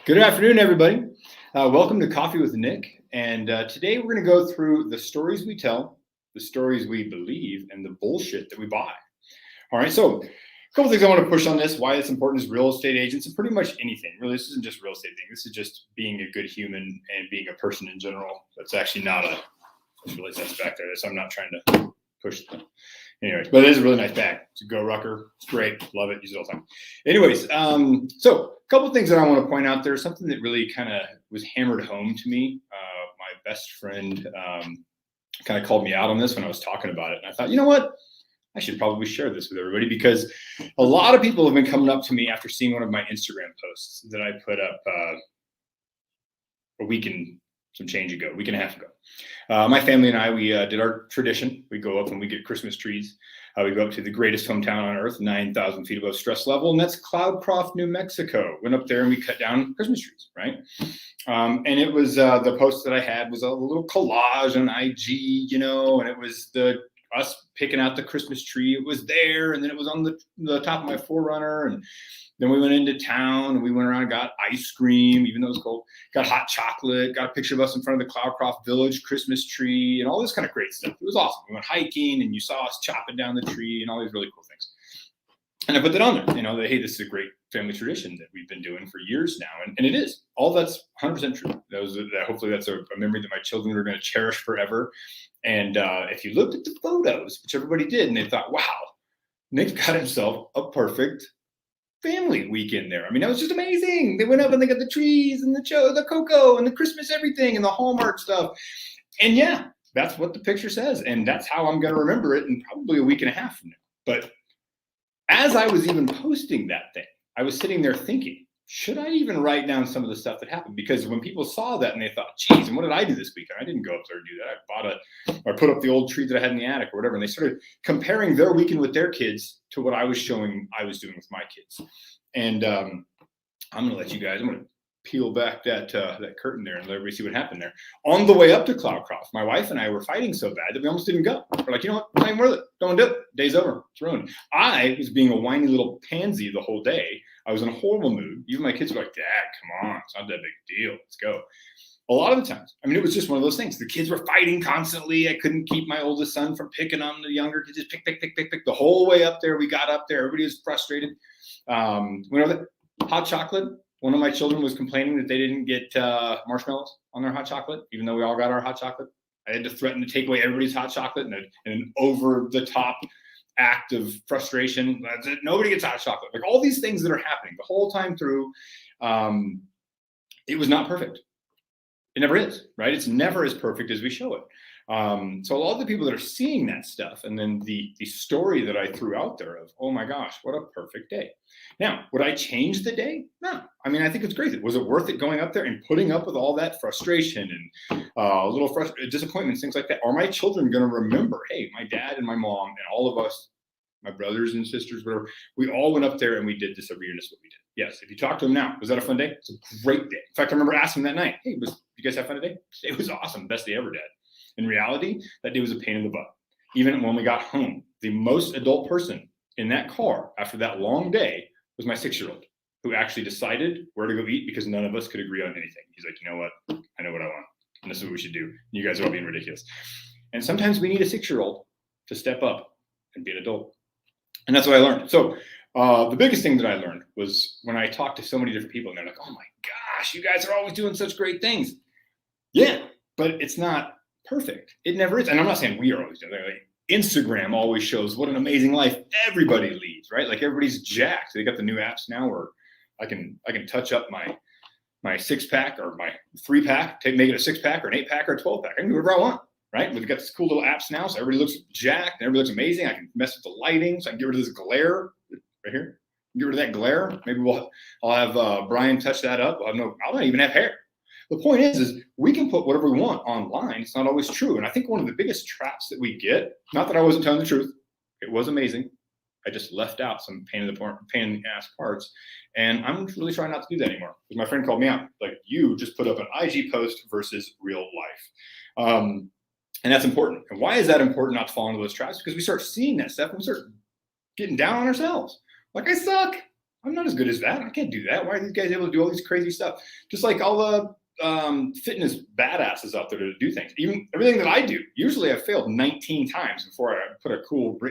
Good afternoon, everybody. Welcome to Coffee with Nick. And today we're going to go through the stories we tell, the stories we believe, and the bullshit that we buy. All right, so a couple things I want to push on this, why it's important as real estate agents, and pretty much anything. Really, this isn't just real estate thing. This is just being a good human and being a person in general. That's actually not a, I realize that's back there. So I'm not trying to push them. Anyways, but it is a really nice bag. It's a Go Rucker. It's great. Love it. Use it all the time. Anyways, so a couple of things that I want to point out there. Something that really kind of was hammered home to me. My best friend kind of called me out on this when I was talking about it. And I thought, you know what? I should probably share this with everybody because a lot of people have been coming up to me after seeing one of my Instagram posts that I put up a week and some change ago, week and a half ago. My family and I, we did our tradition. We go up and we get Christmas trees. We go up to the greatest hometown on earth, 9,000 feet above stress level, and that's Cloudcroft, New Mexico. Went up there and we cut down Christmas trees, right? And it was the post that I had was a little collage on IG, you know, and it was us picking out the Christmas tree. It was there, and then it was on the top of my 4Runner, and then we went into town and we went around and got ice cream, even though it was cold, got hot chocolate, got a picture of us in front of the Cloudcroft Village Christmas tree and all this kind of great stuff. It was awesome. We went hiking and you saw us chopping down the tree and all these really cool things. And I put that on there, you know, that, hey, this is a great family tradition that we've been doing for years now. And it is. All that's 100% true. Hopefully that's a memory that my children are going to cherish forever. And if you looked at the photos, which everybody did, and they thought, wow, Nick got himself a perfect family weekend there. I mean, that was just amazing. They went up and they got the trees and the cocoa and the Christmas everything and the Hallmark stuff. And yeah, that's what the picture says. And that's how I'm going to remember it in probably a week and a half from now. But as I was even posting that thing, I was sitting there thinking, should I even write down some of the stuff that happened? Because when people saw that and they thought, geez, and what did I do this weekend? I didn't go up there and do that. I put up the old tree that I had in the attic or whatever. And they started comparing their weekend with their kids to what I was showing I was doing with my kids. And I'm going to let you guys, I'm going to peel back that curtain there and let everybody see what happened there. On the way up to Cloudcroft, my wife and I were fighting so bad that we almost didn't go. We're like, you know what? It's not even worth it. Don't do it. Day's over. It's ruined. I was being a whiny little pansy the whole day. I was in a horrible mood. Even my kids were like, Dad, come on. It's not that big a deal. Let's go. A lot of the times, I mean, it was just one of those things. The kids were fighting constantly. I couldn't keep my oldest son from picking on the younger kids. Just pick. The whole way up there, we got up there. Everybody was frustrated. Whenever the hot chocolate, one of my children was complaining that they didn't get marshmallows on their hot chocolate, even though we all got our hot chocolate. I had to threaten to take away everybody's hot chocolate in an over-the-top act of frustration. Nobody gets hot chocolate. Like all these things that are happening the whole time through, it was not perfect. It never is, right? It's never as perfect as we show it. So a lot of the people that are seeing that stuff, and then the story that I threw out there of, oh my gosh, what a perfect day. Now, would I change the day? No. I mean, I think it's great. Was it worth it going up there and putting up with all that frustration and disappointments, things like that? Are my children going to remember, hey, my dad and my mom and all of us, my brothers and sisters, whatever, we all went up there and we did this every year. And this is what we did. Yes, if you talk to them now, was that a fun day? It's a great day. In fact, I remember asking them that night, hey, you guys have fun today? It was awesome. Best day ever, Dad. In reality, that day was a pain in the butt. Even when we got home, the most adult person in that car after that long day was my 6-year-old, who actually decided where to go eat because none of us could agree on anything. He's like, you know what? I know what I want, and this is what we should do. You guys are all being ridiculous. And sometimes we need a 6-year-old to step up and be an adult. And that's what I learned. So the biggest thing that I learned was when I talked to so many different people, and they're like, oh my gosh, you guys are always doing such great things. Yeah, but it's not perfect. It never is. And I'm not saying we are always doing it. Like Instagram always shows what an amazing life everybody leads, right? Like everybody's jacked. They got the new apps now where I can touch up my 6-pack or my 3-pack, make it a 6-pack or an 8-pack or a 12-pack. I can do whatever I want, right? We've got this cool little apps now, so everybody looks jacked and everybody looks amazing. I can mess with the lighting, so I can get rid of this glare right here. Get rid of that glare. Maybe I'll have Brian touch that up. I'll not even have hair. The point is we can put whatever we want online. It's not always true. And I think one of the biggest traps that we get, not that I wasn't telling the truth, it was amazing. I just left out some pain in the ass parts. And I'm really trying not to do that anymore. Because my friend called me out, like, you just put up an IG post versus real life. And that's important. And why is that important not to fall into those traps? Because we start seeing that stuff and we start getting down on ourselves. Like, I suck. I'm not as good as that. I can't do that. Why are these guys able to do all these crazy stuff? Just like all the fitness badasses out there to do things. Even everything that I do, usually I failed 19 times before I put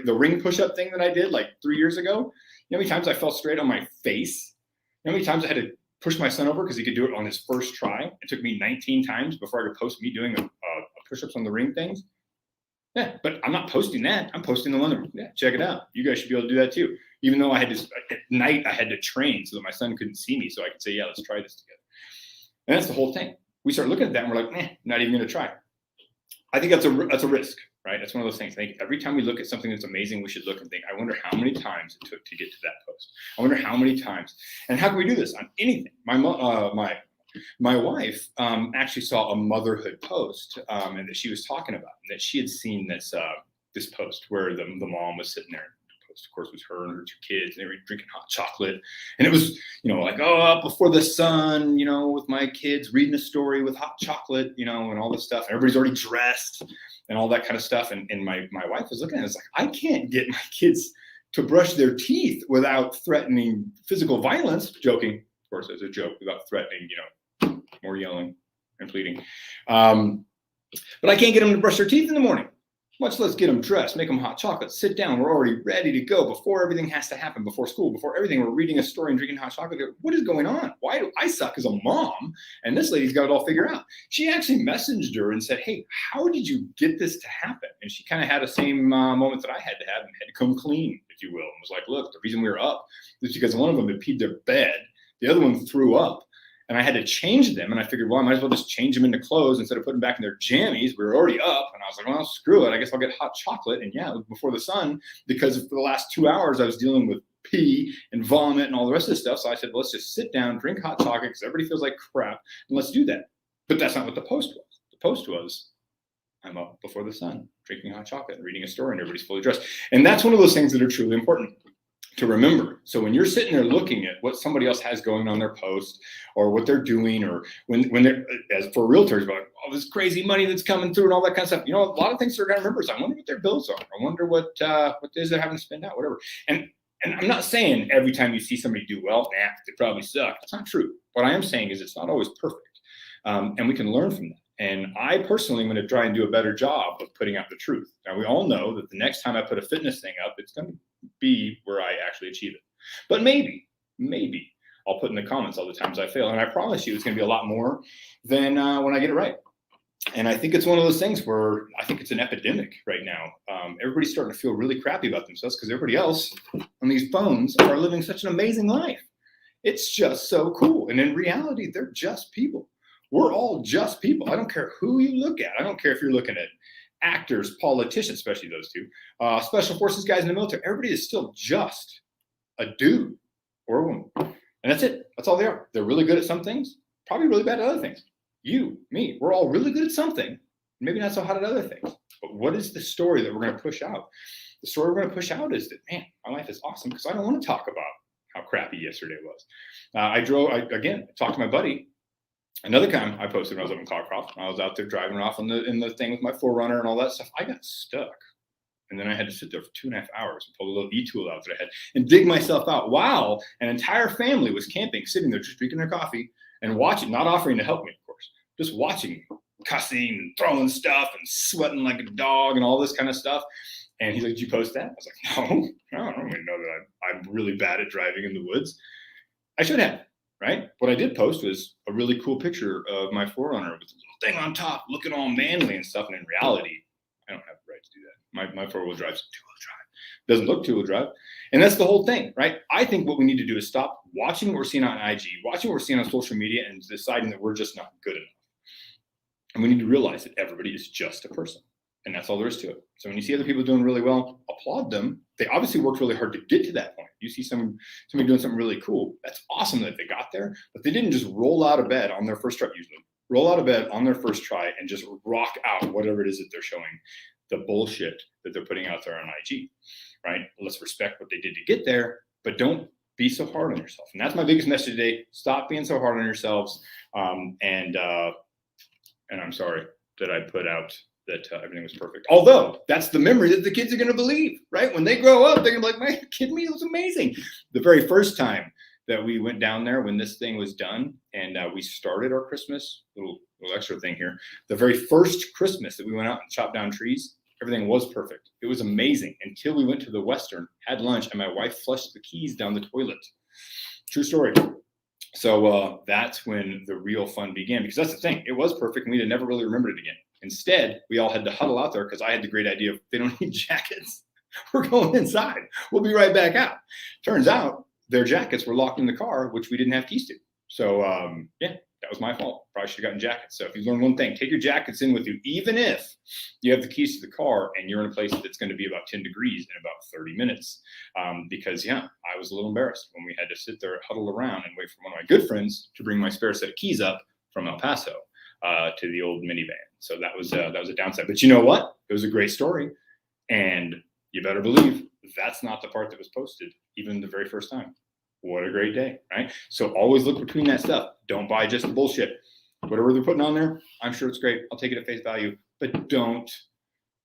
the ring push-up thing that I did like 3 years ago. You know how many times I fell straight on my face? You know how many times I had to push my son over because he could do it on his first try? It took me 19 times before I could post me doing a push-ups on the ring things. Yeah, but I'm not posting that. I'm posting the one that, yeah, check it out. You guys should be able to do that too. Even though I had to, at night, I had to train so that my son couldn't see me so I could say, yeah, let's try this together. And that's the whole thing. We start looking at that and we're like, not even going to try. I think that's a risk, right? That's one of those things. I think every time we look at something that's amazing, we should look and think, I wonder how many times it took to get to that post. I wonder how many times. And how can we do this on anything? My wife actually saw a motherhood post and that she was talking about, and that she had seen this post where the mom was sitting there. The post, of course, was her and her 2 kids, and they were drinking hot chocolate. And it was, like, up before the sun, with my kids reading a story with hot chocolate, and all this stuff. And everybody's already dressed and all that kind of stuff. And my wife was looking at it, it's like, I can't get my kids to brush their teeth without threatening physical violence. Joking, of course, as a joke, without threatening, more yelling and pleading. But I can't get them to brush their teeth in the morning, much less get them dressed, make them hot chocolate, sit down. We're already ready to go before everything has to happen, before school, before everything. We're reading a story and drinking hot chocolate. What is going on? Why do I suck as a mom? And this lady's got it all figured out. She actually messaged her and said, hey, how did you get this to happen? And she kind of had the same moment that I had to have and had to come clean, if you will. And was like, look, the reason we were up is because one of them had peed their bed. The other one threw up. And I had to change them. And I figured, well, I might as well just change them into clothes instead of putting back in their jammies. We were already up. And I was like, well, screw it. I guess I'll get hot chocolate. And yeah, it was before the sun, because for the last 2 hours, I was dealing with pee and vomit and all the rest of the stuff. So I said, well, let's just sit down, drink hot chocolate, because everybody feels like crap. And let's do that. But that's not what the post was. The post was, I'm up before the sun, drinking hot chocolate and reading a story, and everybody's fully dressed. And that's one of those things that are truly important to remember. So when you're sitting there looking at what somebody else has going on their post, or what they're doing, or when they're, as for realtors, about all this crazy money that's coming through and all that kind of stuff, a lot of things they're going to remember. So I wonder what their bills are. I wonder what it is they're having to spend out, whatever. And I'm not saying every time you see somebody do well, they probably suck. That's not true. What I am saying is it's not always perfect. And we can learn from that. And I personally am going to try and do a better job of putting out the truth. Now, we all know that the next time I put a fitness thing up, it's going to be where I actually achieve it. But maybe I'll put in the comments all the times I fail. And I promise you it's going to be a lot more than when I get it right. And I think it's one of those things where I think it's an epidemic right now. Everybody's starting to feel really crappy about themselves because everybody else on these phones are living such an amazing life. It's just so cool. And in reality, they're just people. We're all just people. I don't care who you look at. I don't care if you're looking at actors, politicians, especially those two, special forces guys in the military. Everybody is still just a dude or a woman. And that's it. That's all they are. They're really good at some things, probably really bad at other things. You, me, we're all really good at something, maybe not so hot at other things. But what is the story that we're going to push out? The story we're going to push out is that, man, my life is awesome because I don't want to talk about how crappy yesterday was. I talked to my buddy. Another time I posted when I was up in Clarkcroft, I was out there driving off in the thing with my 4Runner and all that stuff. I got stuck. And then I had to sit there for 2.5 hours and pull a little e-tool out that I had and dig myself out. Wow. An entire family was camping, sitting there, just drinking their coffee and watching, not offering to help me, of course, just watching me, cussing and throwing stuff and sweating like a dog and all this kind of stuff. And he's like, did you post that? I was like, no, I don't even know that I'm really bad at driving in the woods. I should have. Right? What I did post was a really cool picture of my 4Runner with a little thing on top, looking all manly and stuff. And in reality, I don't have the right to do that. My 4-wheel drive is 2-wheel drive. Doesn't look 2-wheel drive. And that's the whole thing, right? I think what we need to do is stop watching what we're seeing on IG, watching what we're seeing on social media, and deciding that we're just not good enough. And we need to realize that everybody is just a person. And that's all there is to it. So when you see other people doing really well, applaud them. They obviously worked really hard to get to that point. You see somebody doing something really cool. That's awesome that they got there, but they didn't just roll out of bed on their first try, usually. Roll out of bed on their first try and just rock out whatever it is that they're showing, the bullshit that they're putting out there on IG, right? Let's respect what they did to get there, but don't be so hard on yourself. And that's my biggest message today. Stop being so hard on yourselves. And I'm sorry that I put out that everything was perfect. Although that's the memory that the kids are going to believe, right? When they grow up, they're going to be like, man, kid me, it was amazing. The very first time that we went down there when this thing was done, and we started our Christmas, little extra thing here. The very first Christmas that we went out and chopped down trees, everything was perfect. It was amazing until we went to the Western, had lunch, and my wife flushed the keys down the toilet. True story. So that's when the real fun began, because that's the thing. It was perfect, and we had never really remembered it again. Instead, we all had to huddle out there because I had the great idea of they don't need jackets. We're going inside. We'll be right back out. Turns out their jackets were locked in the car, which we didn't have keys to. So yeah, that was my fault. Probably should have gotten jackets. So if you learn one thing, take your jackets in with you, even if you have the keys to the car and you're in a place that's going to be about 10 degrees in about 30 minutes. Because yeah, I was a little embarrassed when we had to sit there, huddle around and wait for one of my good friends to bring my spare set of keys up from El Paso to the old minivan. So that was a downside. But you know what? It was a great story. And you better believe that's not the part that was posted even the very first time. What a great day, right? So always look between that stuff. Don't buy just the bullshit. Whatever they're putting on there, I'm sure it's great. I'll take it at face value, but don't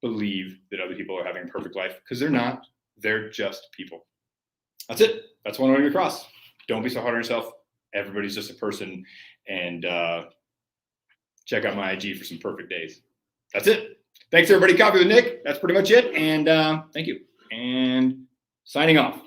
believe that other people are having a perfect life, because they're not. They're just people. That's it. That's one way across. Don't be so hard on yourself. Everybody's just a person. And check out my IG for some perfect days. That's it. Thanks, everybody. Coffee with Nick. That's pretty much it. And thank you. And signing off.